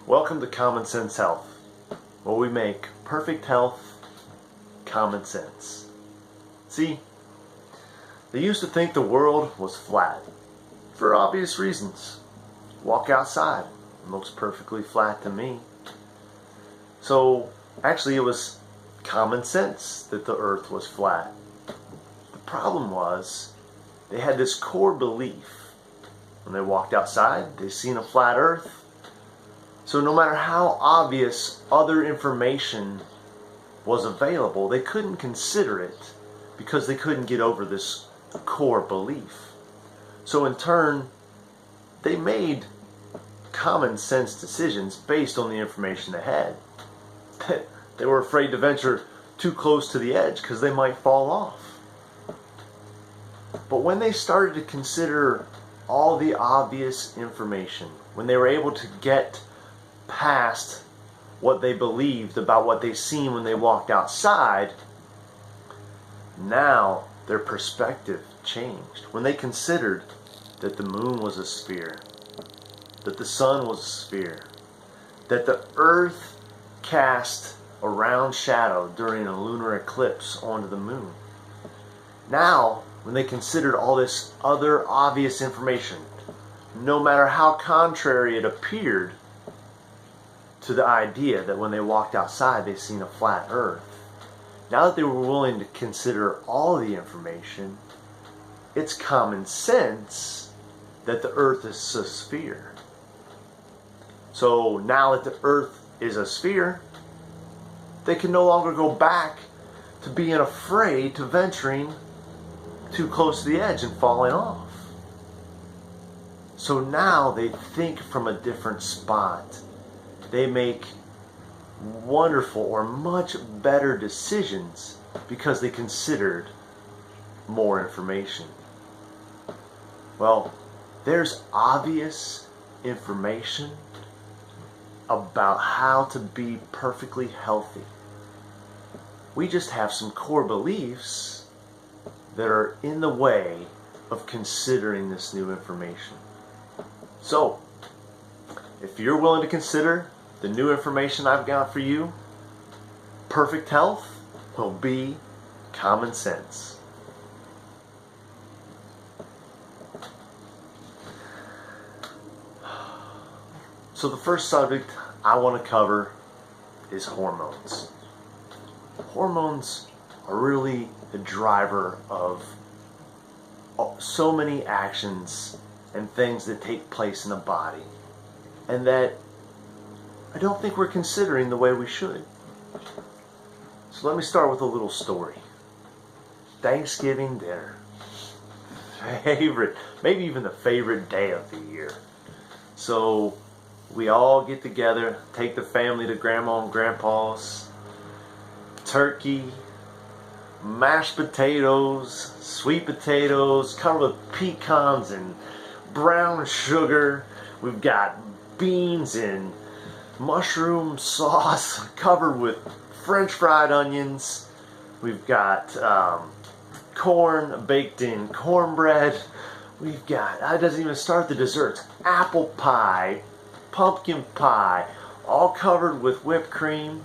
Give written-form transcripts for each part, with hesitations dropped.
Welcome to Common Sense Health, where we make perfect health common sense. See, they used to think the world was flat, for obvious reasons. Walk outside, it looks perfectly flat to me. So, actually it was common sense that the earth was flat. The problem was, they had this core belief. When they walked outside, they seen a flat earth. So no matter how obvious other information was available, they couldn't consider it because they couldn't get over this core belief. So in turn, they made common sense decisions based on the information they had. They were afraid to venture too close to the edge because they might fall off. But when they started to consider all the obvious information, when they were able to get past what they believed about what they seen when they walked outside, now their perspective changed. When they considered that the moon was a sphere, that the sun was a sphere, that the earth cast a round shadow during a lunar eclipse onto the moon. Now, when they considered all this other obvious information, no matter how contrary it appeared to the idea that when they walked outside they seen a flat earth, now that they were willing to consider all the information, it's common sense that the earth is a sphere. So now that the earth is a sphere, they can no longer go back to being afraid to venturing too close to the edge and falling off. So now they think from a different spot. They make wonderful or much better decisions because they considered more information. Well, there's obvious information about how to be perfectly healthy. We just have some core beliefs that are in the way of considering this new information. So, if you're willing to consider the new information I've got for you, perfect health will be common sense. So the first subject I want to cover is hormones. Hormones are really the driver of so many actions and things that take place in the body, and that I don't think we're considering the way we should. So let me start with a little story. Thanksgiving dinner. Favorite, maybe even the favorite day of the year. So we all get together, take the family to Grandma and Grandpa's. Turkey, mashed potatoes, sweet potatoes, covered with pecans and brown sugar. We've got beans and mushroom sauce covered with French fried onions. We've got corn baked in cornbread. We've got, it doesn't even start the desserts, apple pie, pumpkin pie, all covered with whipped cream.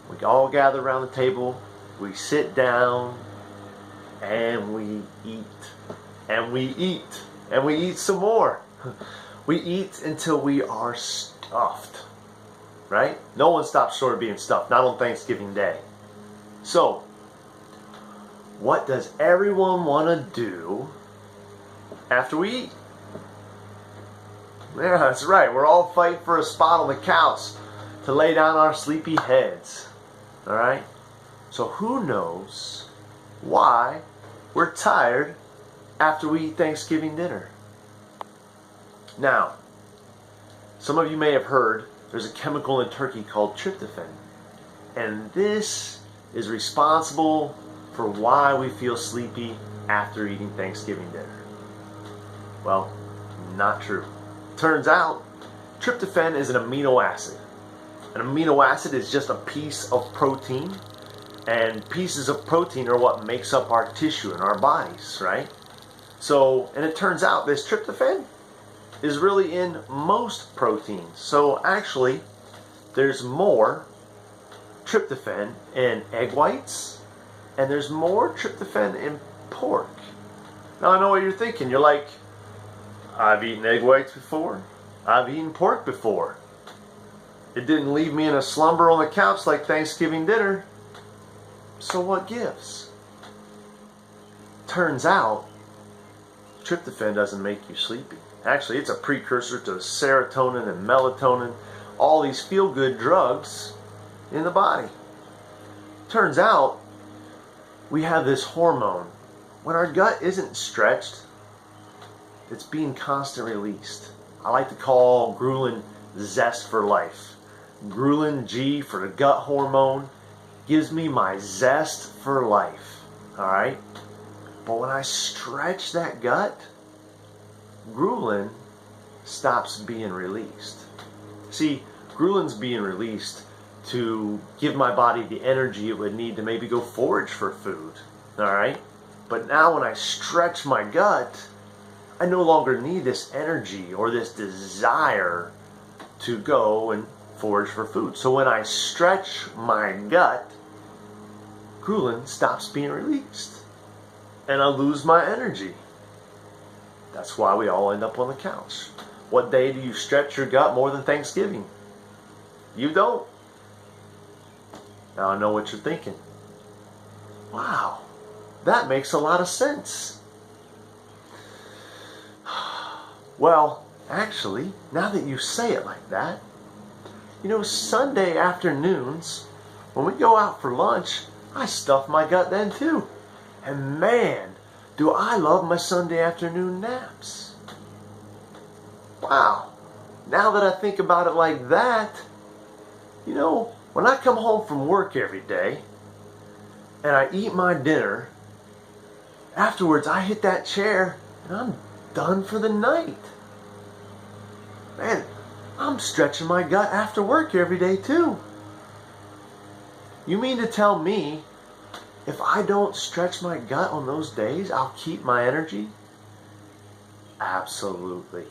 We all gather around the table, we sit down, and we eat. And we eat. And we eat some more. We eat until we are stuffed. Right? No one stops short of being stuffed, not on Thanksgiving Day. So, what does everyone want to do after we eat? Yeah, that's right. We're all fighting for a spot on the couch to lay down our sleepy heads. Alright? So who knows why we're tired after we eat Thanksgiving dinner? Now, some of you may have heard there's a chemical in turkey called tryptophan. And this is responsible for why we feel sleepy after eating Thanksgiving dinner. Well, not true. Turns out, tryptophan is an amino acid. An amino acid is just a piece of protein, and pieces of protein are what makes up our tissue in our bodies, right? So, and it turns out this tryptophan, is really in most proteins. So actually, there's more tryptophan in egg whites, and there's more tryptophan in pork. Now I know what you're thinking. You're like, I've eaten egg whites before. I've eaten pork before. It didn't leave me in a slumber on the couch like Thanksgiving dinner. So what gives? Turns out, tryptophan doesn't make you sleepy. Actually, it's a precursor to serotonin and melatonin, all these feel-good drugs in the body. Turns out, we have this hormone. When our gut isn't stretched, it's being constantly released. I like to call ghrelin zest for life. Ghrelin G for the gut hormone gives me my zest for life. Alright? But when I stretch that gut, ghrelin stops being released. See, ghrelin's being released to give my body the energy it would need to maybe go forage for food. Alright? But now when I stretch my gut, I no longer need this energy or this desire to go and forage for food. So when I stretch my gut, ghrelin stops being released. And I lose my energy. That's why we all end up on the couch. What day do you stretch your gut more than Thanksgiving? You don't. Now I know what you're thinking. Wow, that makes a lot of sense. Well, actually, now that you say it like that, you know, Sunday afternoons, when we go out for lunch, I stuff my gut then too. And man, do I love my Sunday afternoon naps. Wow, now that I think about it like that, you know, when I come home from work every day and I eat my dinner, afterwards I hit that chair and I'm done for the night. Man, I'm stretching my gut after work every day too. You mean to tell me if I don't stretch my gut on those days, I'll keep my energy? Absolutely.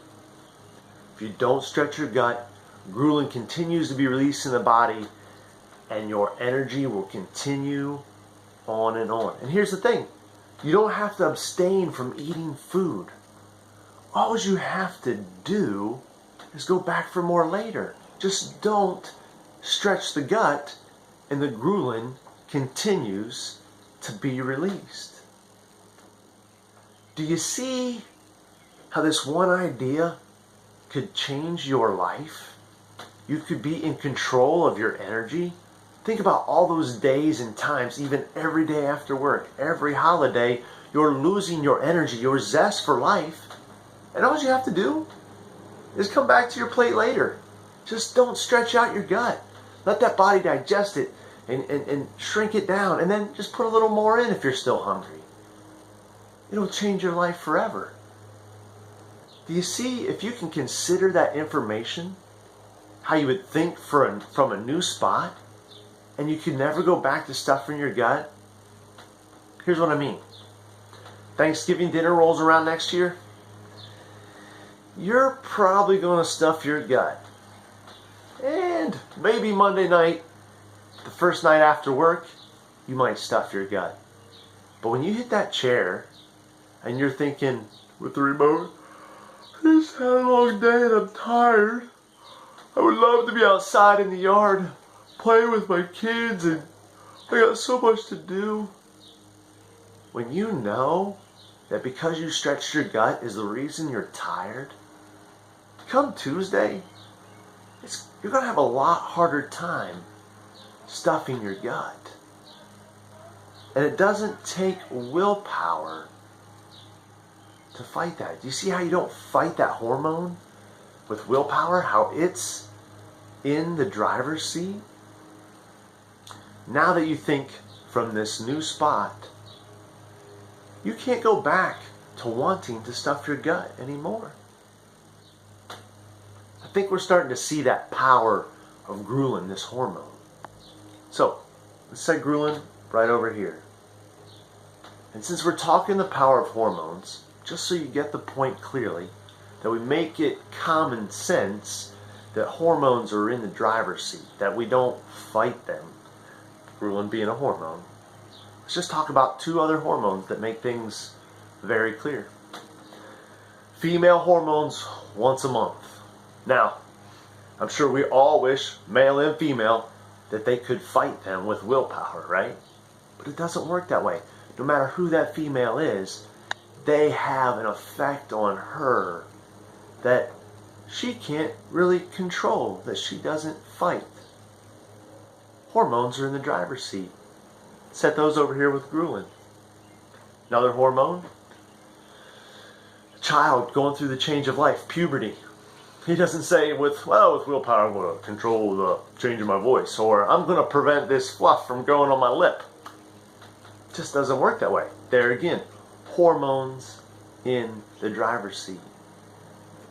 If you don't stretch your gut, ghrelin continues to be released in the body and your energy will continue on and on. And here's the thing. You don't have to abstain from eating food. All you have to do is go back for more later. Just don't stretch the gut and the ghrelin continues to be released. Do you see how this one idea could change your life? You could be in control of your energy. Think about all those days and times, even every day after work, every holiday, you're losing your energy, your zest for life. And all you have to do is come back to your plate later. Just don't stretch out your gut. Let that body digest it and shrink it down. And then just put a little more in if you're still hungry. It'll change your life forever. Do you see, if you can consider that information, how you would think from a new spot, and you can never go back to stuffing your gut? Here's what I mean. Thanksgiving dinner rolls around next year. You're probably going to stuff your gut. And maybe Monday night, the first night after work, you might stuff your gut. But when you hit that chair and you're thinking with the remote, I just had a long day and I'm tired. I would love to be outside in the yard playing with my kids and I got so much to do. When you know that because you stretched your gut is the reason you're tired, come Tuesday, you're going to have a lot harder time stuffing your gut. And it doesn't take willpower to fight that. Do you see how you don't fight that hormone with willpower? How it's in the driver's seat? Now that you think from this new spot, you can't go back to wanting to stuff your gut anymore. I think we're starting to see that power of ghrelin, this hormone. So, let's set ghrelin right over here. And since we're talking the power of hormones, just so you get the point clearly, that we make it common sense that hormones are in the driver's seat, that we don't fight them. Ghrelin being a hormone. Let's just talk about two other hormones that make things very clear. Female hormones once a month. Now, I'm sure we all wish, male and female, that they could fight them with willpower, right? But it doesn't work that way. No matter who that female is, they have an effect on her that she can't really control, that she doesn't fight. Hormones are in the driver's seat. Set those over here with Ghrelin. Another hormone. A child going through the change of life, puberty. He doesn't say with willpower I'm going to control the change of my voice, or I'm going to prevent this fluff from growing on my lip. It just doesn't work that way. There again, hormones in the driver's seat.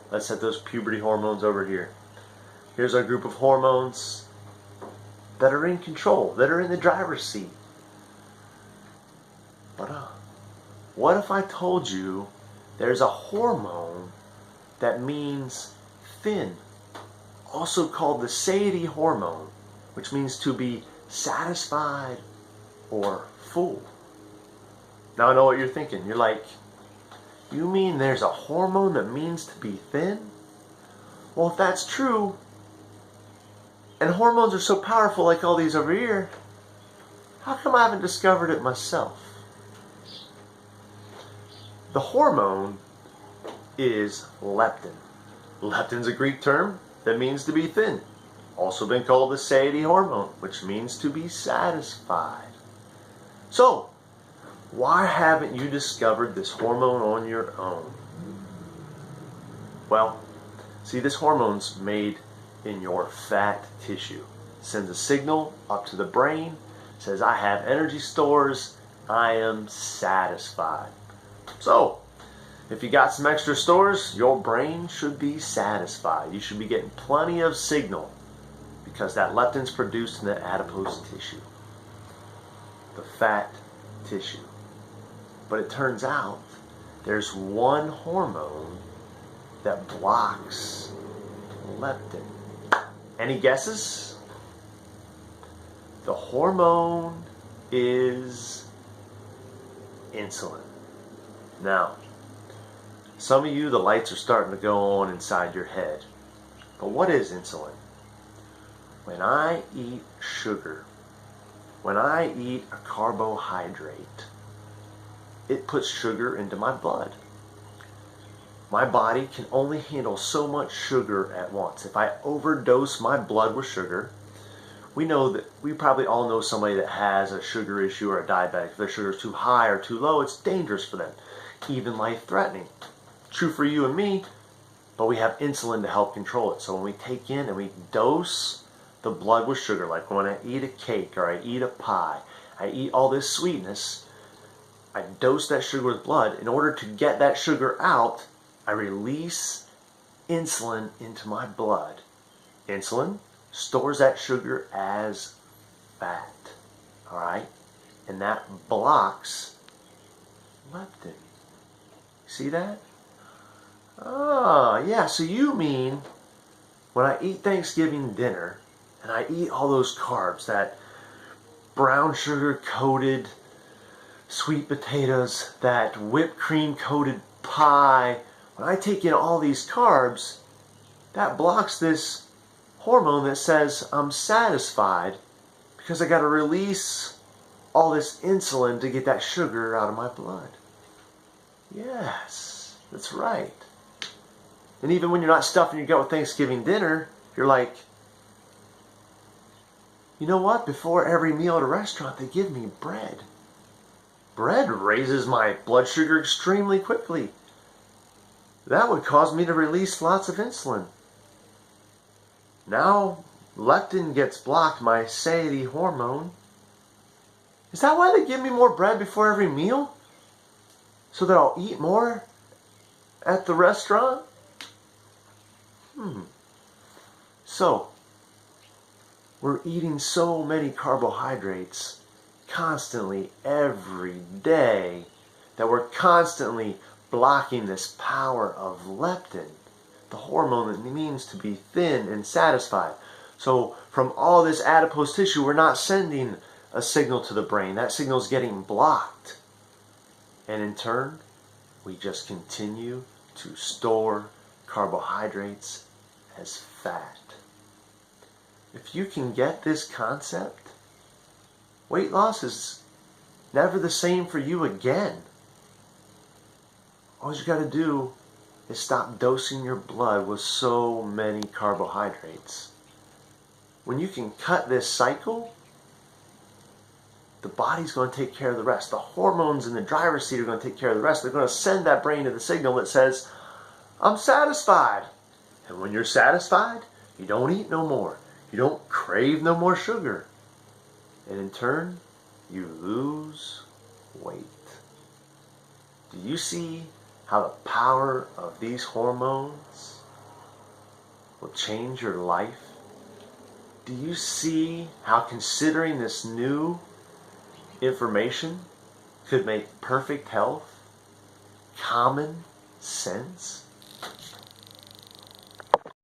Let's set those puberty hormones over here. Here's our group of hormones that are in control, that are in the driver's seat. But what if I told you there's a hormone that means thin, also called the satiety hormone, which means to be satisfied or full? Now I know what you're thinking. You're like, you mean there's a hormone that means to be thin? Well, if that's true, and hormones are so powerful like all these over here, how come I haven't discovered it myself? The hormone is leptin. Leptin's a Greek term that means to be thin. Also been called the satiety hormone, which means to be satisfied. So, why haven't you discovered this hormone on your own? Well, see, this hormone's made in your fat tissue. Sends a signal up to the brain, says I have energy stores, I am satisfied. So, if you got some extra stores, your brain should be satisfied. You should be getting plenty of signal because that leptin's produced in the adipose tissue, the fat tissue. But it turns out there's one hormone that blocks leptin. Any guesses? The hormone is insulin. Now, some of you, the lights are starting to go on inside your head. But what is insulin? When I eat sugar, when I eat a carbohydrate, it puts sugar into my blood. My body can only handle so much sugar at once. If I overdose my blood with sugar, we probably all know somebody that has a sugar issue or a diabetic. If their sugar is too high or too low, it's dangerous for them, even life-threatening. True for you and me, but we have insulin to help control it. So when we take in and we dose the blood with sugar, like when I eat a cake or I eat a pie, I eat all this sweetness, I dose that sugar with blood. In order to get that sugar out, I release insulin into my blood. Insulin stores that sugar as fat, all right? And that blocks leptin. See that? Ah, yeah, so you mean when I eat Thanksgiving dinner and I eat all those carbs, that brown sugar coated sweet potatoes, that whipped cream coated pie, when I take in all these carbs, that blocks this hormone that says I'm satisfied because I got to release all this insulin to get that sugar out of my blood. Yes, that's right. And even when you're not stuffing your gut with Thanksgiving dinner, you're like, you know what? Before every meal at a restaurant, they give me bread. Bread raises my blood sugar extremely quickly. That would cause me to release lots of insulin. Now, leptin gets blocked, my satiety hormone. Is that why they give me more bread before every meal? So that I'll eat more at the restaurant? So, we're eating so many carbohydrates constantly every day that we're constantly blocking this power of leptin. the hormone that means to be thin and satisfied. So from all this adipose tissue, we're not sending a signal to the brain. That signal is getting blocked. And in turn, we just continue to store carbohydrates as fat. If you can get this concept, weight loss is never the same for you again. All you got to do is stop dosing your blood with so many carbohydrates. When you can cut this cycle, the body's going to take care of the rest. The hormones in the driver's seat are going to take care of the rest. They're going to send that brain to the signal that says, I'm satisfied. And when you're satisfied, you don't eat no more. You don't crave no more sugar. And in turn, you lose weight. Do you see how the power of these hormones will change your life? Do you see how considering this new information could make perfect health common sense?